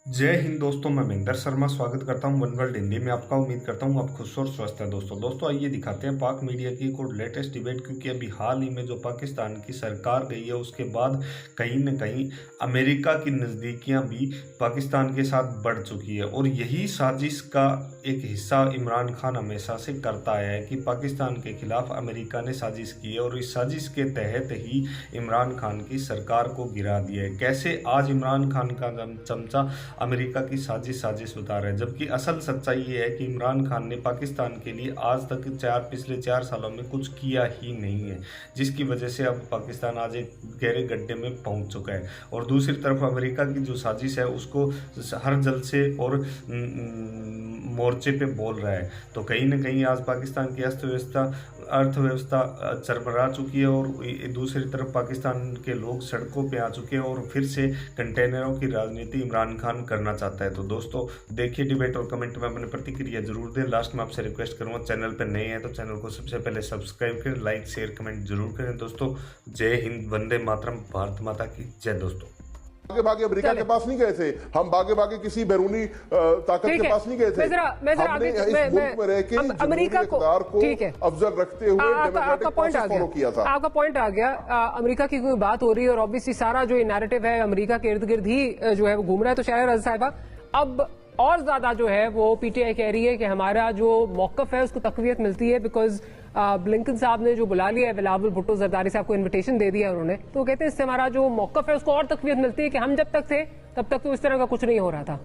जय हिंद दोस्तों, मैं महेंद्र शर्मा स्वागत करता हूं वन वर्ल्ड हिंदी में आपका। उम्मीद करता हूं आप खुश और स्वस्थ हैं। दोस्तों आइए दिखाते हैं पाक मीडिया की एक और लेटेस्ट डिबेट, क्योंकि अभी हाल ही में जो पाकिस्तान की सरकार गई है उसके बाद कहीं न कहीं अमेरिका की नज़दीकियां भी पाकिस्तान के साथ बढ़ चुकी है। और यही साजिश का एक हिस्सा इमरान खान हमेशा से करता आया है कि पाकिस्तान के खिलाफ अमेरिका ने साजिश की है और इस साजिश के तहत ही इमरान खान की सरकार को गिरा दिया है। कैसे आज इमरान खान का चमचा अमेरिका की साजिश बता रहे हैं, जबकि असल सच्चाई ये है कि इमरान खान ने पाकिस्तान के लिए आज तक पिछले 4 सालों में कुछ किया ही नहीं है, जिसकी वजह से अब पाकिस्तान आज एक गहरे गड्ढे में पहुंच चुका है। और दूसरी तरफ अमेरिका की जो साजिश है उसको हर जल से और मोर्चे पे बोल रहा है। तो कहीं ना कहीं आज पाकिस्तान की अर्थव्यवस्था चरमरा चुकी है और दूसरी तरफ पाकिस्तान के लोग सड़कों पे आ चुके हैं और फिर से कंटेनरों की राजनीति इमरान खान करना चाहता है। तो दोस्तों देखिए डिबेट और कमेंट में अपनी प्रतिक्रिया जरूर दें। लास्ट में आपसे रिक्वेस्ट करूंगा, चैनल पर नए हैं तो चैनल को सबसे पहले सब्सक्राइब करें, लाइक शेयर कमेंट जरूर करें। दोस्तों जय हिंद, वंदे मातरम, भारत माता की जय। दोस्तों भागे भागे अमेरिका के पास नहीं गए थे, हम भागे भागे किसी बैरूनी ताकत के पास नहीं गए थे। हमने इस मुल्क में रह के अमेरिका को अफजल रखते हुए डेमोक्रेटिक प्रोसेस फॉलो किया था। आपका पॉइंट आ गया। अमेरिका की कोई बात हो रही है और ऑब्वियसली सारा जो नैरेटिव है अमेरिका के इर्द गिर्द ही जो है वो घूम रहा है। तो शायद रज़ा साहिबा अब और ज्यादा जो है वो पीटीआई कह रही है कि हमारा जो मौकफ है उसको तकवीत मिलती है, बिकॉज ब्लिंकन साहब ने जो बुला लिया है बिलावल भुट्टो जरदारी साहब को इनविटेशन दे दिया उन्होंने, तो कहते हैं इससे हमारा जो मौकफ है उसको और तकवीत मिलती है कि हम जब तक थे तब तक तो इस तरह का कुछ नहीं हो रहा था।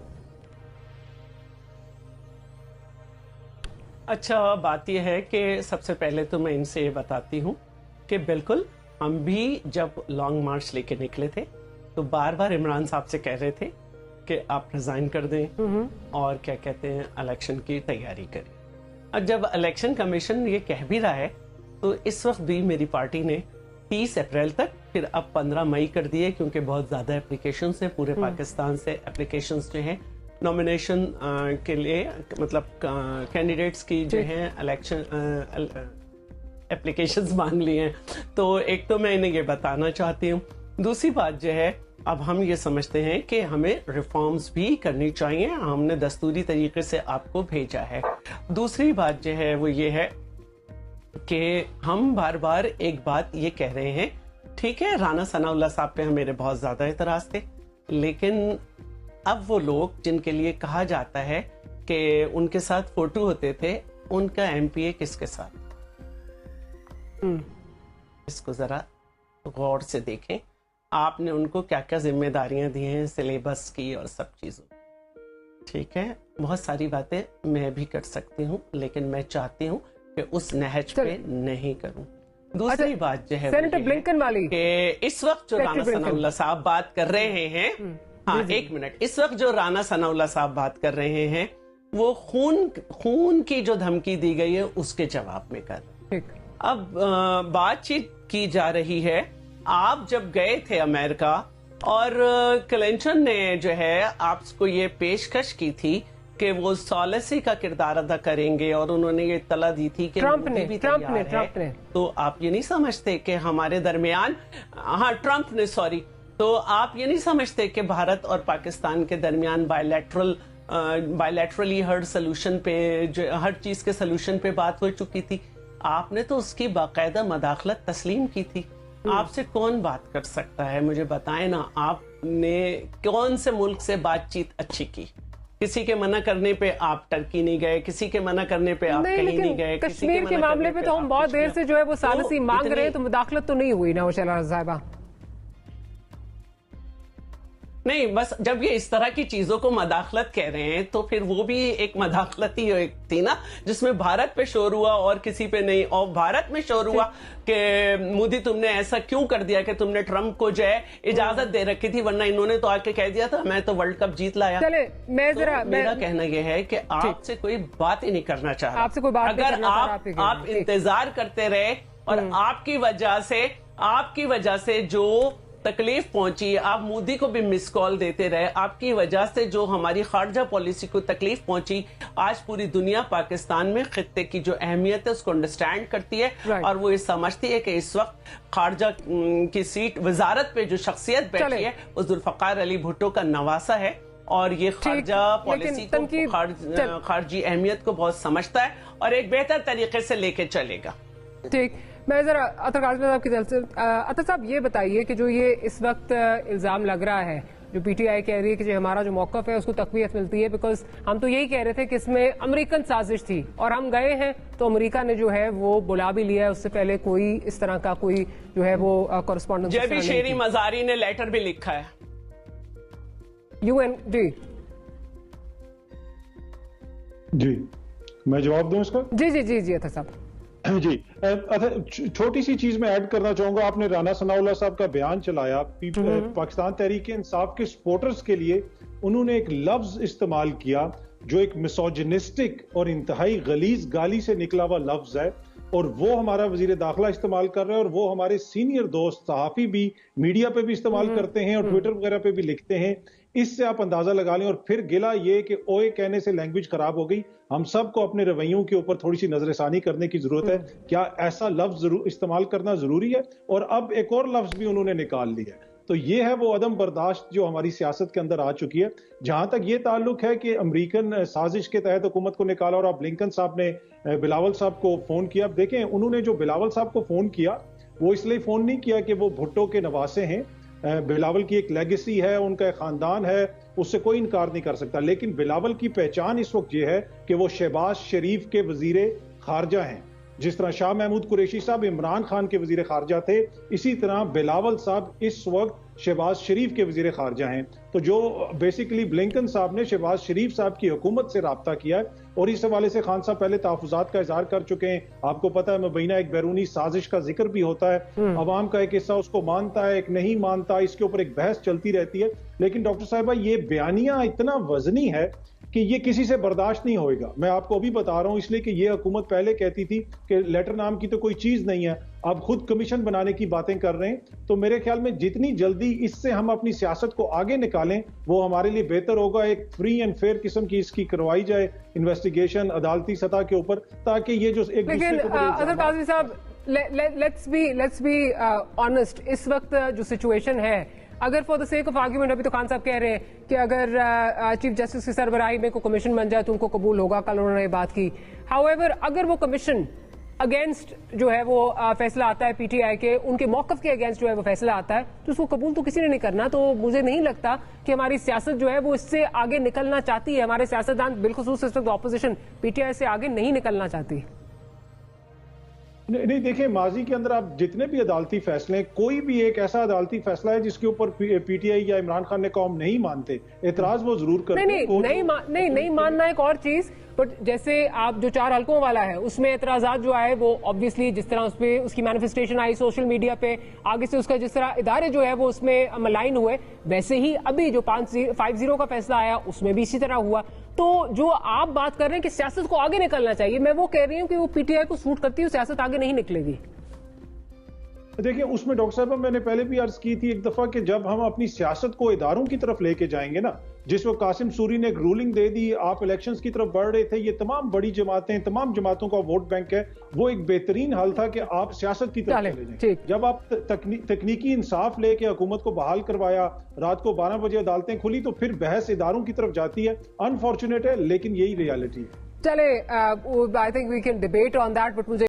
अच्छा, बात यह है कि सबसे पहले तो मैं इनसे ये बताती हूँ कि बिल्कुल हम भी जब लॉन्ग मार्च लेके निकले थे तो बार बार इमरान साहब से कह रहे थे कि आप रिजाइन कर दें और क्या कहते हैं इलेक्शन की तैयारी करें। और जब इलेक्शन कमीशन ये कह भी रहा है तो इस वक्त भी मेरी पार्टी ने 30 अप्रैल तक, फिर अब 15 मई कर दिए, क्योंकि बहुत ज्यादा एप्लीकेशंस है पूरे पाकिस्तान से। एप्लीकेशंस जो हैं नॉमिनेशन के लिए, मतलब कैंडिडेट्स की जो है इलेक्शन एप्लीकेशंस मांग लिए हैं। तो एक तो मैं इन्हें ये बताना चाहती हूँ। दूसरी बात जो है, अब हम ये समझते हैं कि हमें रिफॉर्म्स भी करनी चाहिए, हमने दस्तूरी तरीके से आपको भेजा है। दूसरी बात जो है वो ये है कि हम बार बार एक बात ये कह रहे हैं, ठीक है राना सनाउल्लाह साहब पे मेरे बहुत ज्यादा एतराज थे, लेकिन अब वो लोग जिनके लिए कहा जाता है कि उनके साथ फोटो होते थे, उनका एमपीए किसके साथ, इसको जरा गौर से देखें। आपने उनको क्या क्या जिम्मेदारियां दी हैं सिलेबस की और सब चीजों, ठीक है। बहुत सारी बातें मैं भी कर सकती हूँ, लेकिन मैं चाहती हूँ कि उस नहज पे नहीं करूँ। दूसरी बात जो है सेनेटर ब्लिंकन वाली कि इस वक्त जो राना सनाउल्लाह साहब बात कर रहे हैं, हाँ एक मिनट, इस वक्त जो राना सनाउल्लाह साहब बात कर रहे हैं वो खून की जो धमकी दी गई है उसके जवाब में कर। अब बातचीत की जा रही है। आप जब गए थे अमेरिका और क्लिंटन ने जो है आपको ये पेशकश की थी कि वो सॉलिसी का किरदार अदा करेंगे और उन्होंने ये तला दी थी कि ट्रंप ने तो आप ये नहीं समझते कि हमारे दरमियान, हाँ ट्रंप ने, सॉरी, तो आप ये नहीं समझते कि भारत और पाकिस्तान के दरमियान बायलैटरली हर सोल्यूशन पे, जो हर चीज के सोल्यूशन पे बात हो चुकी थी। आपने तो उसकी बाकायदा मदाखलत तस्लीम की थी। आपसे कौन बात कर सकता है, मुझे बताएं ना, आपने कौन से मुल्क से बातचीत अच्छी की? किसी के मना करने पे आप टर्की नहीं गए, किसी के मना करने पे आप कहीं नहीं गए। कश्मीर के मामले पे तो हम बहुत देर से जो है वो सालिसी मांग रहे हैं, तो मुदाखलत तो नहीं हुई ना रज़ा साहिबा? नहीं, बस जब ये इस तरह की चीजों को मदाखलत कह रहे हैं तो फिर वो भी एक मदाखलत ही थी ना, जिसमें भारत पे शोर हुआ और किसी पे नहीं। और भारत में शोर हुआ कि मोदी तुमने ऐसा क्यों कर दिया कि तुमने ट्रंप को जो है इजाजत दे रखी थी, वरना इन्होंने तो आके कह दिया था मैं तो वर्ल्ड कप जीत लाया। चले, मेरा कहना यह है कि आपसे कोई बात ही नहीं करना चाह रहा। आपसे कोई बात अगर आप इंतजार करते रहे और आपकी वजह से जो तकलीफ पहुंची, आप मोदी को भी मिस कॉल देते रहे, आपकी वजह से जो हमारी खारजा पॉलिसी को तकलीफ पहुंची, आज पूरी दुनिया पाकिस्तान में खित्ते की जो अहमियत है उसको अंडरस्टैंड करती है और वो ये समझती है कि इस वक्त खारजा की सीट वजारत पे जो शख्सियत बैठी है वो जुल्फकार अली भुट्टो का नवासा है और ये खारजा पॉलिसी को, खारजी अहमियत को बहुत समझता है और एक बेहतर तरीके से लेके चलेगा। ठीक, मैं जरा अतर काज़मी साहब की तरफ से, अतर साहब ये बताइए कि जो ये इस वक्त इल्ज़ाम लग रहा है, जो पीटीआई कह रही है कि जो हमारा जो मौक़िफ़ है उसको तक़वियत मिलती है, बिकॉज हम तो यही कह रहे थे कि इसमें अमेरिकन साजिश थी और हम गए हैं तो अमेरिका ने जो है वो बुला भी लिया है, उससे पहले कोई इस तरह का कोई जो है वो कॉरेस्पॉन्डेंस। जेबी शेरी मज़ारी ने लेटर भी लिखा है UN। जी मैं जवाब दूं इसका? जी जी जी जी अतर साहब जी, छोटी सी चीज मैं ऐड करना चाहूंगा। आपने राना सनाउल्लाह साहब का बयान चलाया, पाकिस्तान तहरीक इंसाफ के सपोर्टर्स के लिए उन्होंने एक लफ्ज इस्तेमाल किया जो एक मिसोजिनिस्टिक और इंतहाई गलीज गाली से निकला हुआ लफ्ज है, और वो हमारा वजीर दाखिला इस्तेमाल कर रहे हैं और वो हमारे सीनियर दोस्त सहाफी भी मीडिया पे भी इस्तेमाल करते हैं और ट्विटर वगैरह पे भी लिखते हैं। इससे आप अंदाजा लगा लें। और फिर गिला ये कि ओए कहने से लैंग्वेज खराब हो गई। हम सबको अपने रवैयों के ऊपर थोड़ी सी नजरसानी करने की जरूरत है। क्या ऐसा लफ्ज इस्तेमाल करना जरूरी है? और अब एक और लफ्ज भी उन्होंने निकाल लिया है। तो ये है वो अदम बर्दाश्त जो हमारी सियासत के अंदर आ चुकी है। जहां तक ये ताल्लुक है कि अमेरिकन साजिश के तहत हुकूमत को निकाला, और अब ब्लिंकन साहब ने बिलावल साहब को फोन किया। अब देखें, उन्होंने जो बिलावल साहब को फोन किया वो इसलिए फोन नहीं किया कि वो भुट्टो के नवासे हैं। बिलावल की एक लेगेसी है, उनका एक खानदान है, उससे कोई इनकार नहीं कर सकता। लेकिन बिलावल की पहचान इस वक्त ये है कि वो शहबाज शरीफ के वजीर खारजा हैं। जिस तरह शाह महमूद कुरैशी साहब इमरान खान के वजीर खारजा थे, इसी तरह बिलावल साहब इस वक्त शहबाज शरीफ के वजीर खारजा हैं। तो जो बेसिकली ब्लिंकन साहब ने शहबाज शरीफ साहब की हुकूमत से राब्ता किया है, और इस हवाले से खान साहब पहले तहफ़्फ़ुज़ात का इजहार कर चुके हैं। आपको पता है मुबैना एक बैरूनी साजिश का जिक्र भी होता है। अवाम का एक हिस्सा उसको मानता है, एक नहीं मानता, इसके ऊपर एक बहस चलती रहती है। लेकिन डॉक्टर साहिबा, ये बयानिया इतना वजनी है कि ये किसी से बर्दाश्त नहीं होएगा। मैं आपको अभी बता रहा हूं, इसलिए कि ये हुकूमत पहले कहती थी कि लेटर नाम की तो कोई चीज नहीं है, अब खुद कमीशन बनाने की बातें कर रहे हैं। तो मेरे ख्याल में जितनी जल्दी इससे हम अपनी सियासत को आगे निकालें वो हमारे लिए बेहतर होगा। एक फ्री एंड फेयर किस्म की इसकी करवाई जाए इन्वेस्टिगेशन अदालती सतह के ऊपर, ताकि ये जो एक लेकिन अतर काज़मी साहब, लेट्स बी ऑनेस्ट, इस वक्त जो सिचुएशन है, अगर for the sake of argument, अभी तो खान साहब कह रहे हैं कि अगर चीफ जस्टिस की सरबराही में कोई कमीशन बन जाए तो उनको कबूल होगा, कल उन्होंने ये बात की। हाउएवर, अगर वो कमीशन अगेंस्ट जो है वो फैसला आता है पीटीआई के, उनके मौकफ के अगेंस्ट जो है वो फैसला आता है, तो उसको कबूल तो किसी ने नहीं करना। तो मुझे नहीं लगता कि हमारी सियासत जो है वो इससे आगे निकलना चाहती है। हमारे सियासतदान बिलखुसूस इस वक्त ऑपोजिशन पीटीआई से आगे नहीं निकलना चाहती। नहीं, देखिए, माजी के अंदर आप जितने भी अदालती फैसले, कोई भी एक ऐसा अदालती फैसला है जिसके ऊपर पीटीआई या इमरान खान ने कौम नहीं मानते, एतराज वो जरूर करते हैं। नहीं मानना एक और चीज, बट जैसे आप जो 4 हलकों वाला है उसमें एतराजात जो आए वो ऑब्वियसली जिस तरह उस पे उसकी मैनिफेस्टेशन आई सोशल मीडिया पे, आगे से उसका जिस तरह इदारे जो है वो उसमें मलाइन हुए, वैसे ही अभी जो 5-0 का फैसला आया उसमें भी इसी तरह हुआ। तो जो आप बात कर रहे हैं कि सियासत को आगे निकलना चाहिए, मैं वो कह रही हूँ कि वो पीटीआई को सूट करती है, सियासत आगे नहीं निकलेगी। देखिए, उसमें डॉक्टर साहब मैंने पहले भी अर्ज की थी एक दफा कि जब हम अपनी सियासत को इदारों की तरफ लेके जाएंगे ना, जिस वक्त कासिम सूरी ने एक रूलिंग दे दी, आप इलेक्शंस की तरफ बढ़ रहे थे, ये तमाम बड़ी जमातें, तमाम जमातों का वोट बैंक है, वो एक बेहतरीन हल था कि आप सियासत की तरफ चले जाएं। जब आप तकनीकी इंसाफ लेके हुकूमत को बहाल करवाया, रात को 12 बजे अदालतें खुली, तो फिर बहस इदारों की तरफ जाती है। अनफॉर्चुनेट है, लेकिन यही रियलिटी है। चले, I think we can debate on that, but मुझे